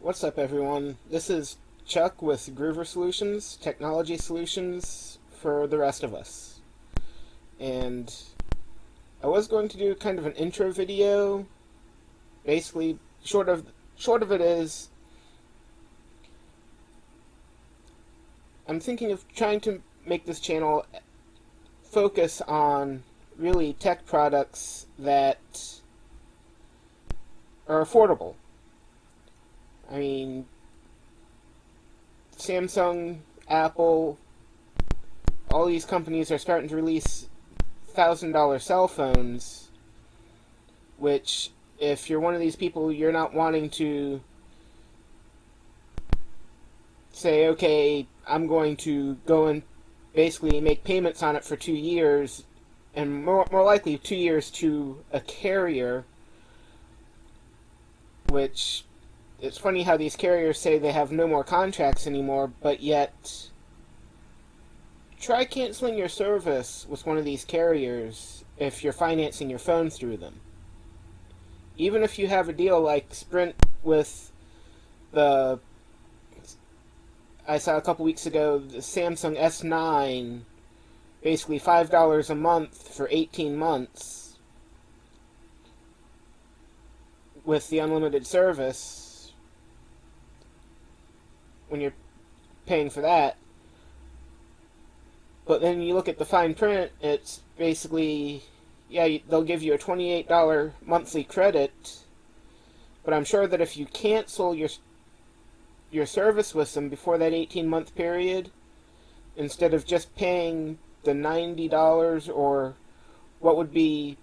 What's up, everyone? This is Chuck with Gruver Solutions, technology solutions for the rest of us. And I was going to do kind of an intro video. Basically, short of it is, I'm thinking of trying to make this channel focus on really tech products that are affordable. I mean, Samsung, Apple, all these companies are starting to release $1,000 cell phones, which, if you're one of these people, you're not wanting to say, okay, I'm going to go and basically make payments on it for 2 years, and more likely 2 years to a carrier, which... It's funny how these carriers say they have no more contracts anymore, but yet try canceling your service with one of these carriers if you're financing your phone through them. Even if you have a deal like Sprint with I saw a couple weeks ago, the Samsung S9, basically $5 a month for 18 months with the unlimited service. When you're paying for that. But then you look at the fine print, it's basically, yeah, they'll give you a $28 monthly credit, but I'm sure that if you cancel your service with them before that 18-month period, instead of just paying the $90 or what would be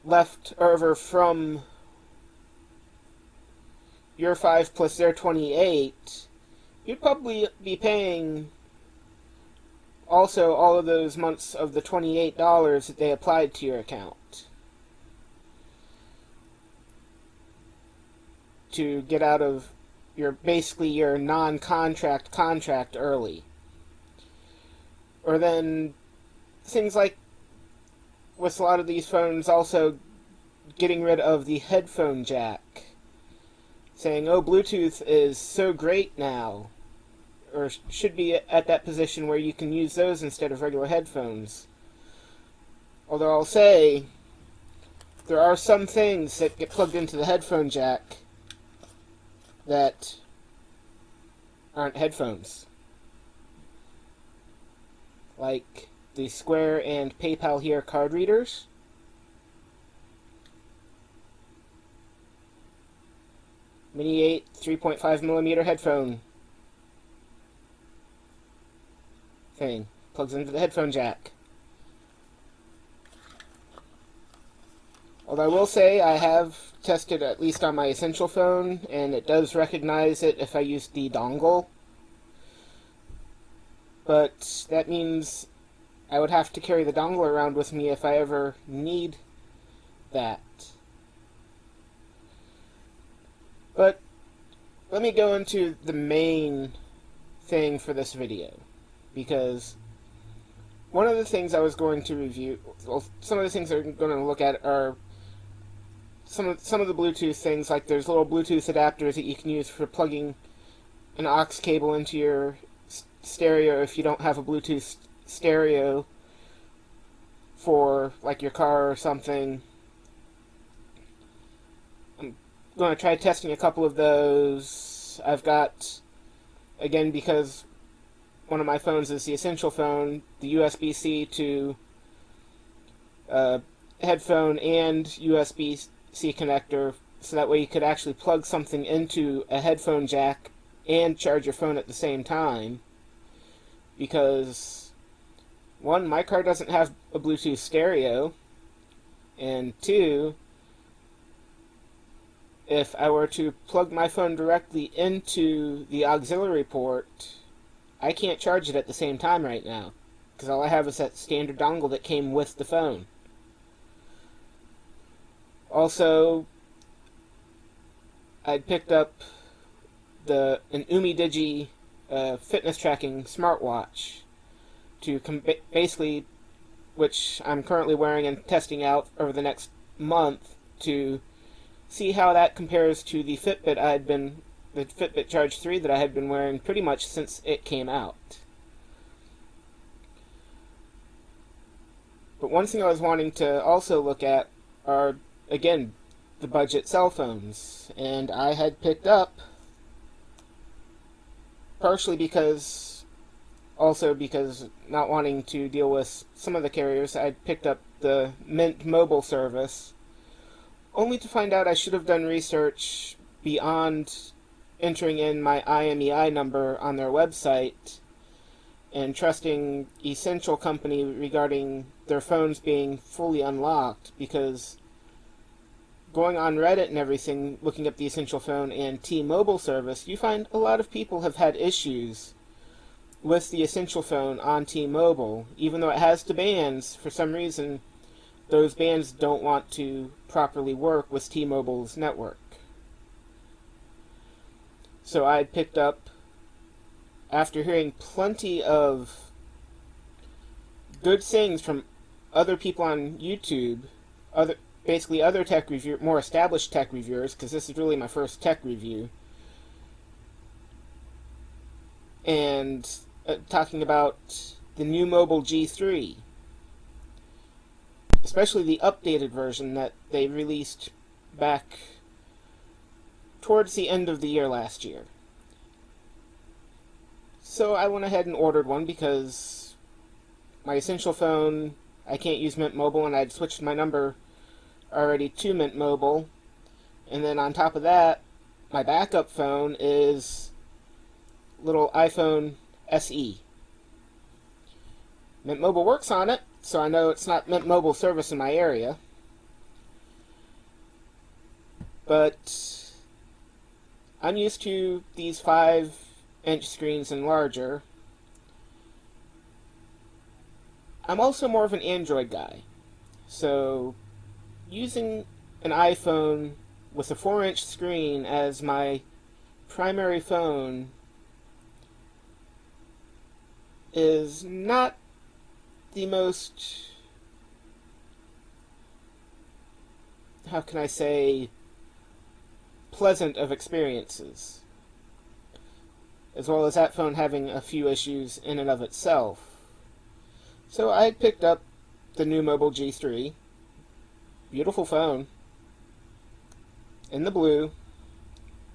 left over from your 5 plus their 28, you'd probably be paying also all of those months of the $28 that they applied to your account to get out of basically your non-contract contract early. Or then things like, with a lot of these phones, also getting rid of the headphone jack. Saying, oh, Bluetooth is so great now, or should be at that position where you can use those instead of regular headphones. Although I'll say, there are some things that get plugged into the headphone jack that aren't headphones. Like the Square and PayPal Here card readers. Mini 8 3.5mm headphone thing. Plugs into the headphone jack. Although I will say I have tested, at least on my Essential phone, and it does recognize it if I use the dongle. But that means I would have to carry the dongle around with me if I ever need that. But let me go into the main thing for this video, because one of the things I was going to review, well, some of the things I'm going to look at are some of the Bluetooth things, like there's little Bluetooth adapters that you can use for plugging an aux cable into your stereo if you don't have a Bluetooth stereo for like your car or something. Going to try testing a couple of those. I've got, again, because one of my phones is the Essential phone, the USB-C to headphone and USB-C connector, so that way you could actually plug something into a headphone jack and charge your phone at the same time. Because, one, my car doesn't have a Bluetooth stereo, and two, if I were to plug my phone directly into the auxiliary port, I can't charge it at the same time right now, because all I have is that standard dongle that came with the phone. Also, I'd picked up an Nuu Digi fitness tracking smartwatch to basically, which I'm currently wearing and testing out over the next month, to see how that compares to the Fitbit Charge 3 that I had been wearing pretty much since it came out. But one thing I was wanting to also look at are, again, the budget cell phones. And I had picked up, partially also because not wanting to deal with some of the carriers, I picked up the Mint Mobile service, only to find out I should have done research beyond entering in my IMEI number on their website and trusting Essential Company regarding their phones being fully unlocked, because going on Reddit and everything, looking up the Essential Phone and T-Mobile service, you find a lot of people have had issues with the Essential Phone on T-Mobile. Even though it has the bands, for some reason, those bands don't want to properly work with T-Mobile's network. So I picked up, after hearing plenty of good things from other people on YouTube, basically other more established tech reviewers, because this is really my first tech review, and talking about the Nuu Mobile G3, especially the updated version that they released back towards the end of the year last year. So I went ahead and ordered one because my Essential Phone, I can't use Mint Mobile, and I'd switched my number already to Mint Mobile. And then on top of that, my backup phone is little iPhone SE. Mint Mobile works on it, so I know it's not Mint Mobile service in my area. But I'm used to these 5-inch screens and larger. I'm also more of an Android guy, so using an iPhone with a 4-inch screen as my primary phone is not the most, how can I say, pleasant of experiences, as well as that phone having a few issues in and of itself. So I picked up the Nuu Mobile G3. Beautiful phone. In the blue.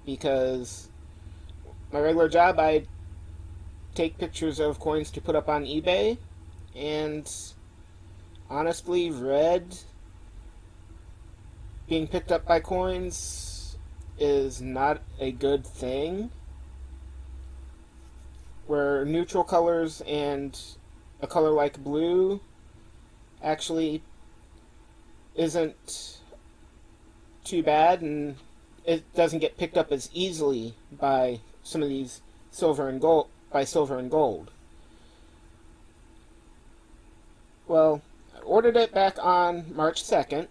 Because my regular job, I take pictures of coins to put up on eBay. And honestly, red being picked up by coins is not a good thing. Where neutral colors and a color like blue actually isn't too bad, and it doesn't get picked up as easily by some of these silver and gold. Well, I ordered it back on March 2nd,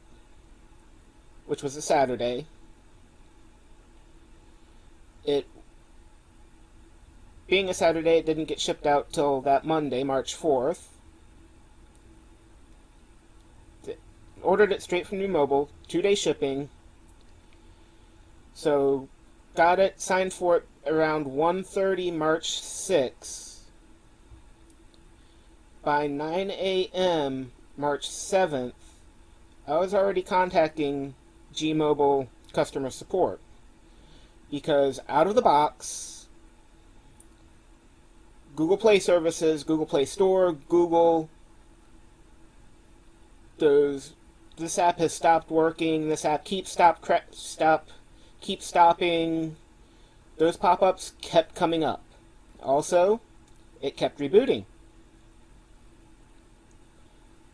which was a Saturday. It being a Saturday, it didn't get shipped out till that Monday, March 4th. Ordered it straight from Nuu Mobile, 2-day shipping. So, got it, signed for it around 1:30 March 6th. By 9 a.m. March 7th, I was already contacting G-Mobile customer support. Because out of the box, Google Play services, Google Play Store, Google, this app has stopped working, this app keeps stopping, those pop-ups kept coming up. Also, it kept rebooting.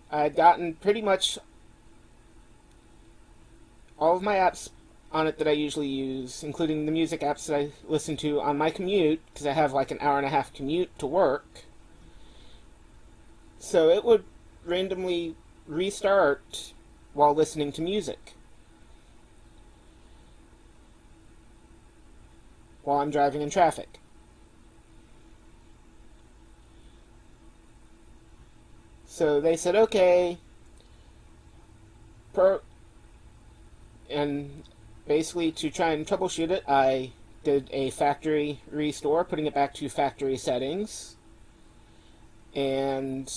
I had gotten pretty much all of my apps on it that I usually use, including the music apps that I listen to on my commute, because I have like an hour-and-a-half commute to work. So it would randomly restart while listening to music while I'm driving in traffic. So they said, okay, and basically, to try and troubleshoot it, I did a factory restore, putting it back to factory settings, and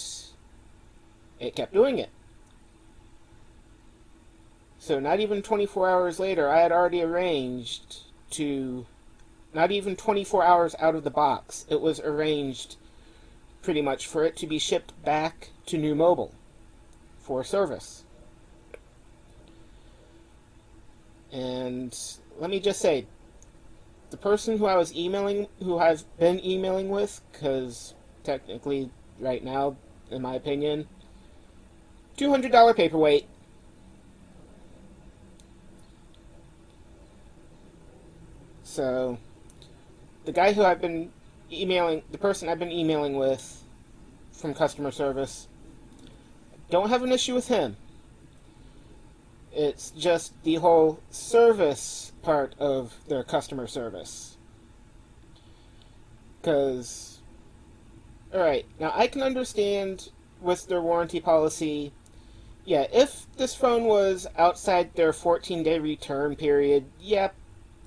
it kept doing it. So not even 24 hours later, I had already arranged to, not even 24 hours out of the box, it was arranged pretty much for it to be shipped back to Nuu Mobile for service. And let me just say, the person who I've been emailing with, because technically right now, in my opinion, $200 paperweight. So, the guy who I've been emailing, the person I've been emailing with from customer service, don't have an issue with him. It's just the whole service part of their customer service. Because, alright, now I can understand with their warranty policy, yeah, if this phone was outside their 14-day return period, yeah,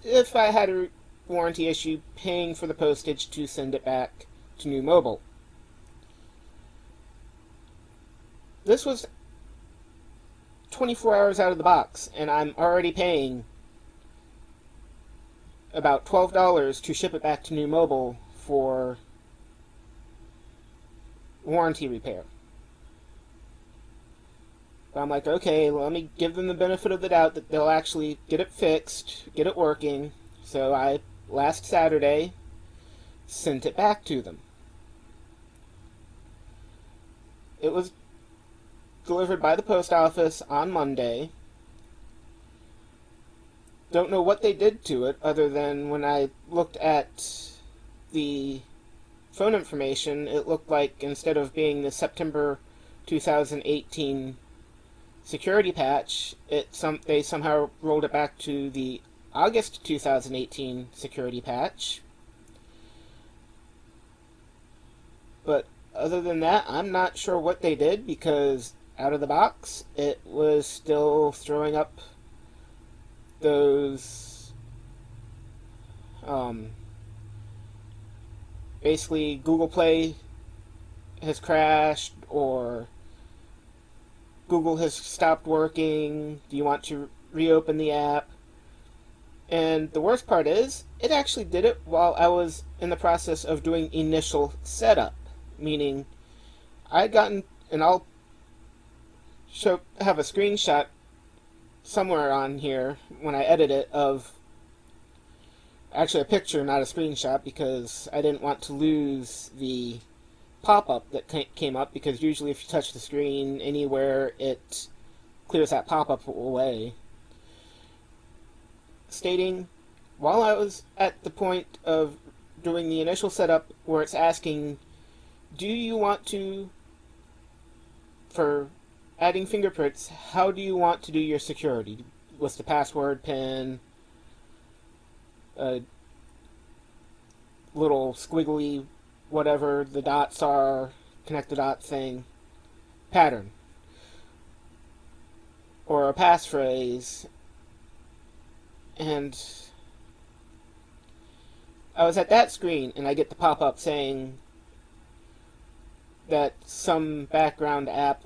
if I had a warranty issue, paying for the postage to send it back to Nuu Mobile. This was 24 hours out of the box, and I'm already paying about $12 to ship it back to Nuu Mobile for warranty repair. But I'm like, okay, let me give them the benefit of the doubt that they'll actually get it fixed, get it working. So I, last Saturday, sent it back to them. It was delivered by the post office on Monday. Don't know what they did to it, other than when I looked at the phone information, it looked like instead of being the September 2018 security patch, they somehow rolled it back to the August 2018 security patch. But other than that, I'm not sure what they did, because out of the box, it was still throwing up those, basically Google Play has crashed, or Google has stopped working, do you want to reopen the app? And the worst part is, it actually did it while I was in the process of doing initial setup, meaning I'd gotten, and I'll have a screenshot somewhere on here when I edit it of, actually a picture, not a screenshot, because I didn't want to lose the pop-up that came up, because usually if you touch the screen anywhere, it clears that pop-up away. Stating, while I was at the point of doing the initial setup where it's asking, do you want to, for adding fingerprints, how do you want to do your security? What's the password, PIN, little squiggly, whatever the dots are, connect the dot thing, pattern, or a passphrase. And I was at that screen, and I get the pop-up saying that some background app,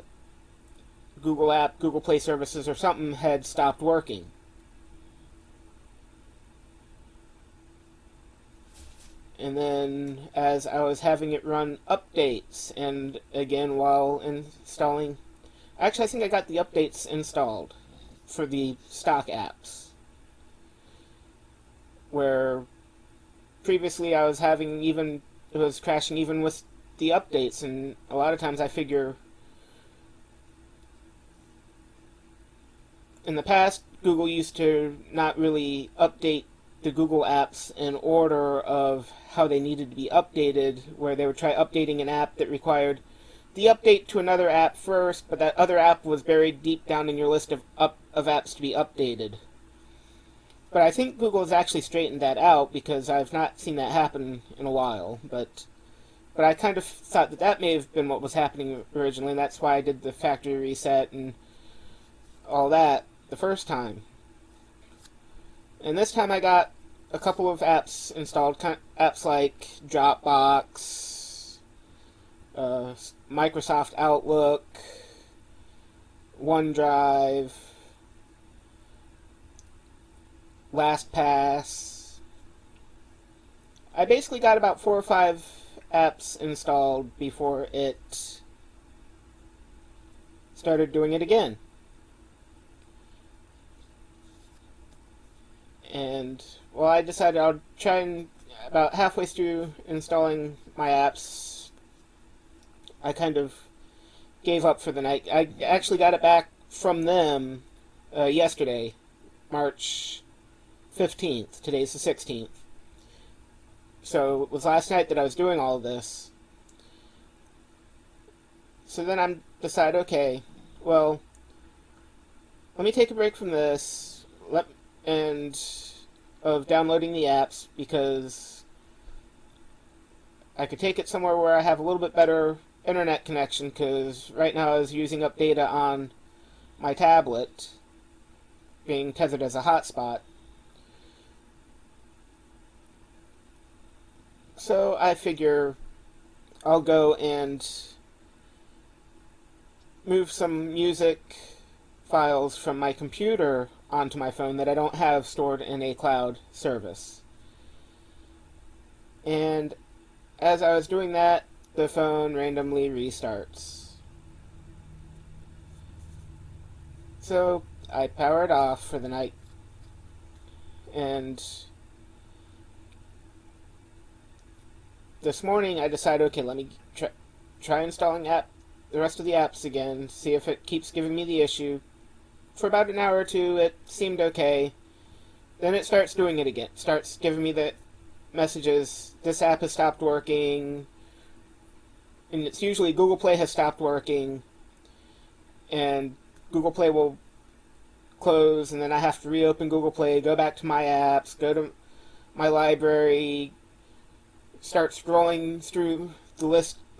Google Play services or something, had stopped working. And then as I was having it run updates, and again while installing, actually I think I got the updates installed for the stock apps, where previously I was having it was crashing even with the updates, and a lot of times I figure in the past Google used to not really update the Google apps in order of how they needed to be updated, where they would try updating an app that required the update to another app first, but that other app was buried deep down in your list of apps to be updated. But I think Google has actually straightened that out, because I've not seen that happen in a while. But I kind of thought that may have been what was happening originally, and that's why I did the factory reset and all that the first time. And this time I got a couple of apps installed, apps like Dropbox, Microsoft Outlook, OneDrive, LastPass. I basically got about 4 or 5 apps installed before it started doing it again. And, well, I decided I'll try and, about halfway through installing my apps, I kind of gave up for the night. I actually got it back from them yesterday, March 15th. Today's the 16th. So it was last night that I was doing all of this. So then I decided, okay, well, let me take a break from this, of downloading the apps, because I could take it somewhere where I have a little bit better internet connection, because right now I was using up data on my tablet, being tethered as a hotspot. So I figure I'll go and move some music files from my computer onto my phone that I don't have stored in a cloud service. And as I was doing that, the phone randomly restarts. So I power it off for the night, and this morning I decided, okay, let me try installing the rest of the apps again, see if it keeps giving me the issue. For about an hour or two, it seemed okay. Then it starts doing it again. Starts giving me the messages, this app has stopped working, and it's usually Google Play has stopped working, and Google Play will close, and then I have to reopen Google Play, go back to my apps, go to my library, start scrolling through the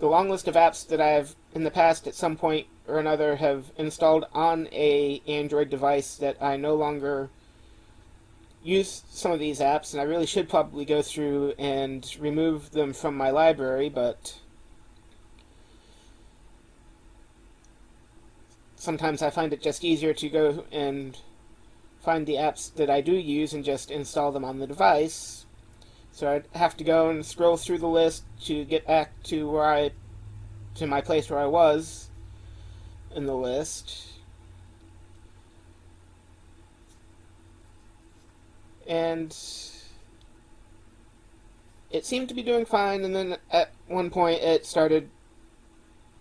long list of apps that I've in the past at some point or another have installed on a Android device that I no longer use some of these apps, and I really should probably go through and remove them from my library, but sometimes I find it just easier to go and find the apps that I do use and just install them on the device. So I'd have to go and scroll through the list to get back to my place where I was in the list. And it seemed to be doing fine, and then at one point it started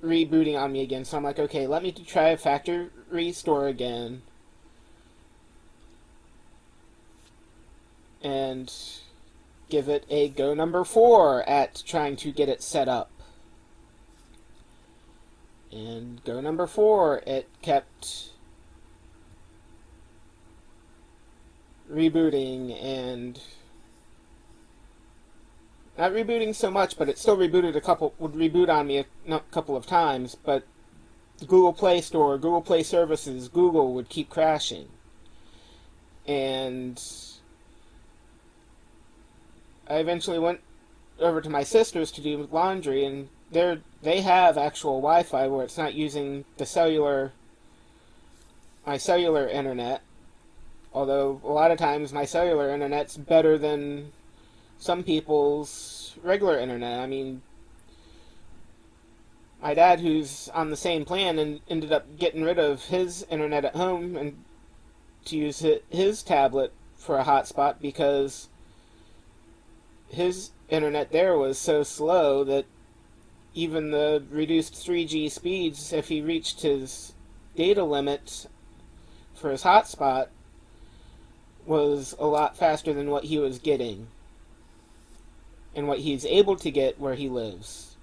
rebooting on me again. So I'm like, okay, let me try a factory restore again. And give it a go number 4 at trying to get it set up. And go number 4, it kept rebooting, and not rebooting so much, but it still would reboot on me a couple of times, but the Google Play Store, Google Play Services, Google would keep crashing. And I eventually went over to my sister's to do laundry, and they have actual Wi-Fi where it's not using my cellular internet. Although a lot of times my cellular internet's better than some people's regular internet. I mean, my dad, who's on the same plan, and ended up getting rid of his internet at home and to use his tablet for a hotspot, because his internet there was so slow that even the reduced 3G speeds, if he reached his data limit for his hotspot, was a lot faster than what he was getting and what he's able to get where he lives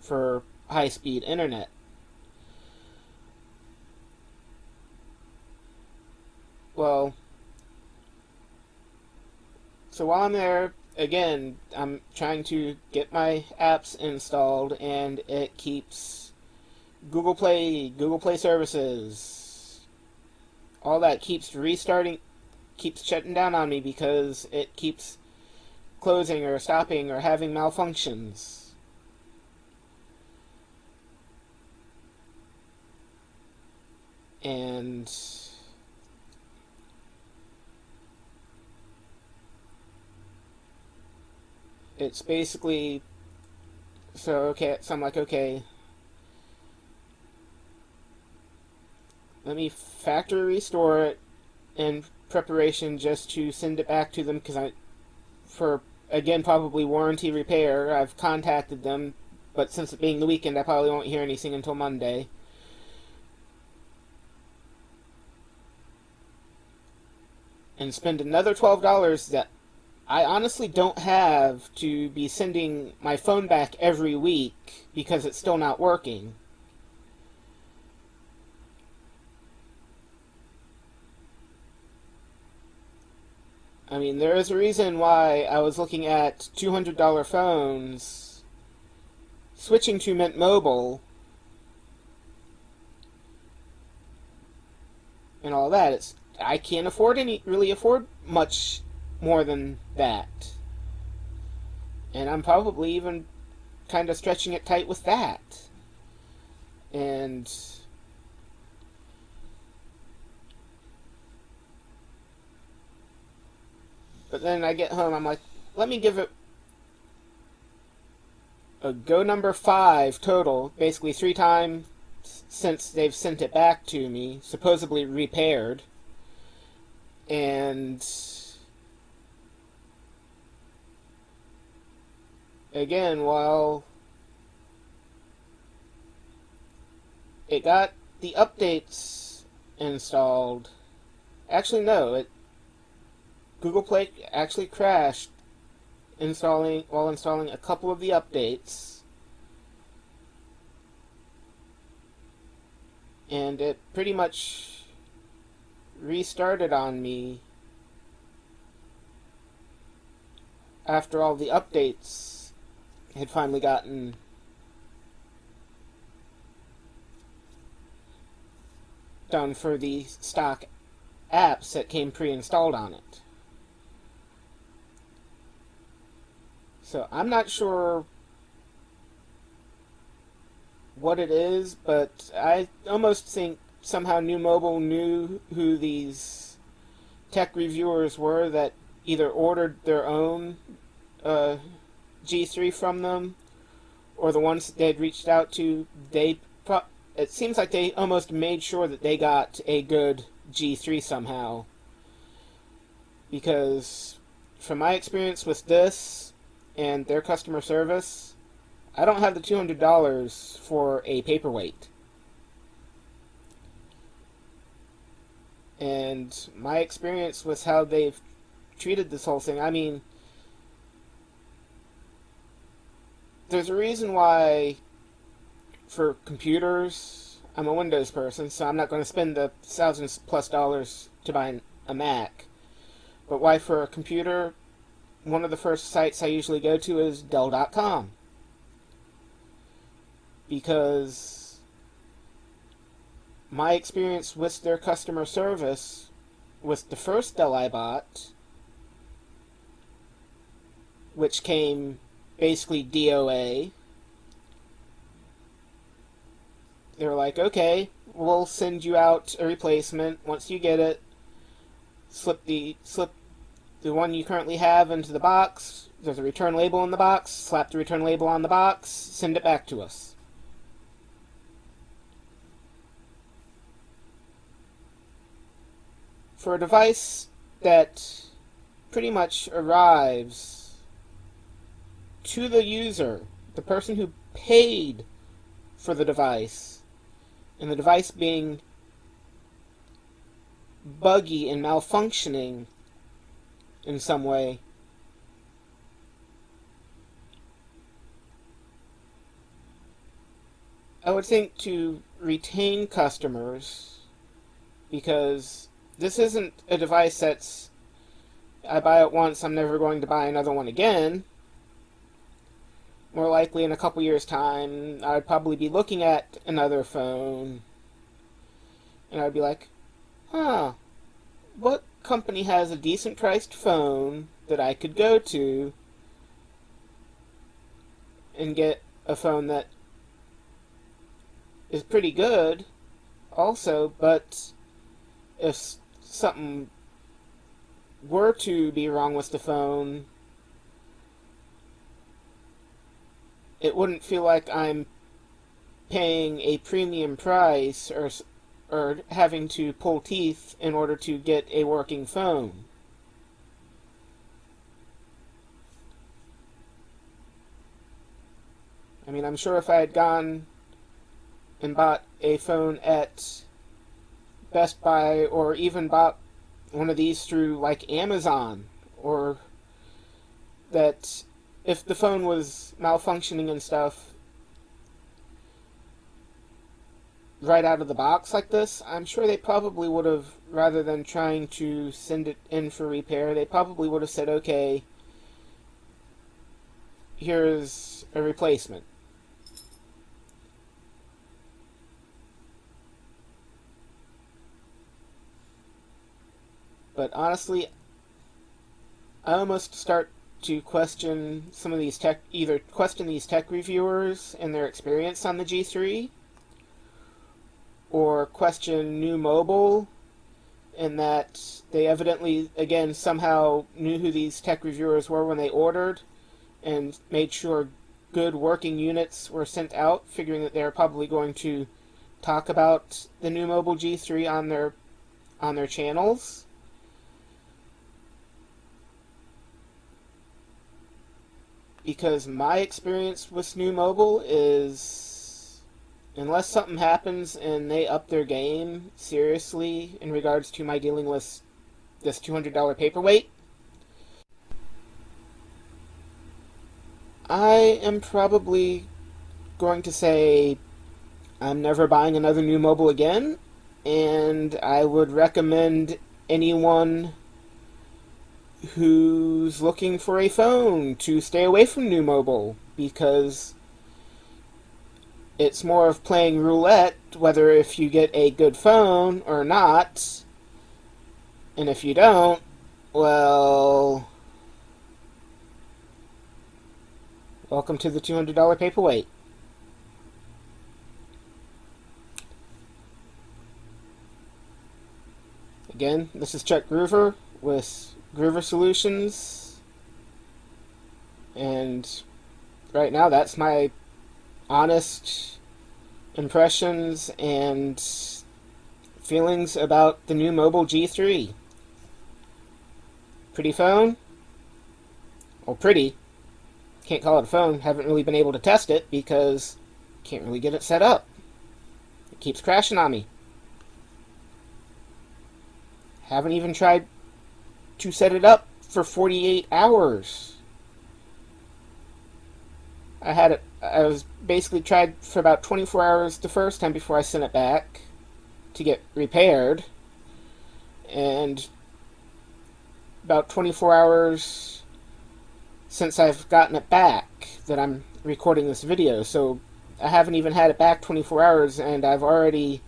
for high-speed internet. Well, so while I'm there, again, I'm trying to get my apps installed, and it keeps Google Play Services, all that keeps restarting, keeps shutting down on me because it keeps closing or stopping or having malfunctions. And it's basically so I'm like, okay, let me factory restore it in preparation just to send it back to them, because for again probably warranty repair. I've contacted them, but since it being the weekend, I probably won't hear anything until Monday. And spend another $12 that I honestly don't have to be sending my phone back every week because it's still not working. I mean, there is a reason why I was looking at $200 phones, switching to Mint Mobile, and all that. I can't really afford much more than that. And I'm probably even kind of stretching it tight with that. And but then I get home, I'm like, let me give it a go number 5 total, basically 3 times since they've sent it back to me, supposedly repaired. And again, while it got the updates installed, actually no, Google Play actually crashed while installing a couple of the updates, and it pretty much restarted on me after all the updates had finally gotten done for the stock apps that came pre-installed on it. So I'm not sure what it is, but I almost think somehow Nuu Mobile knew who these tech reviewers were that either ordered their own G3 from them, or the ones that they had reached out to. It seems like they almost made sure that they got a good G3 somehow, because from my experience with this and their customer service, I don't have the $200 for a paperweight. And my experience with how they've treated this whole thing, I mean, there's a reason why for computers, I'm a Windows person, so I'm not going to spend the $1,000+ to buy a Mac. But why for a computer, one of the first sites I usually go to is Dell.com. Because my experience with their customer service with the first Dell I bought, which came basically DOA, they were like, okay, we'll send you out a replacement. Once you get it, slip the one you currently have into the box. There's a return label in the box. Slap the return label on the box. Send it back to us. For a device that pretty much arrives to the user, the person who paid for the device, and the device being buggy and malfunctioning in some way, I would think to retain customers, because this isn't a device that's, I buy it once, I'm never going to buy another one again. More likely in a couple years' time, I'd probably be looking at another phone, and I'd be like, huh, what company has a decent priced phone that I could go to and get a phone that is pretty good also, but if something were to be wrong with the phone, it wouldn't feel like I'm paying a premium price or having to pull teeth in order to get a working phone. I mean, I'm sure if I had gone and bought a phone at Best Buy or even bought one of these through like Amazon, or that if the phone was malfunctioning and stuff right out of the box like this, I'm sure they probably would have, rather than trying to send it in for repair, they probably would have said, okay, here's a replacement. But honestly, I almost start to question some of these either question these tech reviewers and their experience on the G3, or question Nuu Mobile, in that they evidently, again, somehow knew who these tech reviewers were when they ordered and made sure good working units were sent out, figuring that they're probably going to talk about the Nuu Mobile G3 on their channels. Because my experience with Nuu Mobile is, unless something happens and they up their game seriously in regards to my dealing with this $200 paperweight, I am probably going to say I'm never buying another Nuu Mobile again, and I would recommend anyone who's looking for a phone to stay away from Nuu Mobile, because it's more of playing roulette whether if you get a good phone or not, and if you don't, well, welcome to the $200 paperweight. Again, this is CharlesGruver with Gruver Solutions, and right now that's my honest impressions and feelings about the Nuu Mobile G3. Pretty phone? Well, pretty. Can't call it a phone. Haven't really been able to test it because can't really get it set up. It keeps crashing on me. Haven't even tried to set it up for 48 hours. I was basically tried for about 24 hours the first time before I sent it back to get repaired, and about 24 hours since I've gotten it back that I'm recording this video. So I haven't even had it back 24 hours and I've already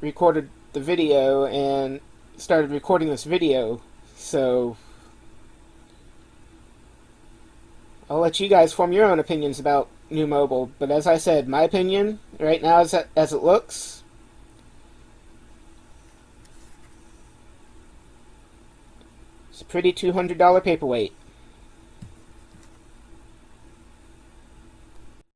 recorded the video and started recording this video, so I'll let you guys form your own opinions about Nuu Mobile. But as I said, my opinion right now is that as it looks, it's a pretty $200 paperweight.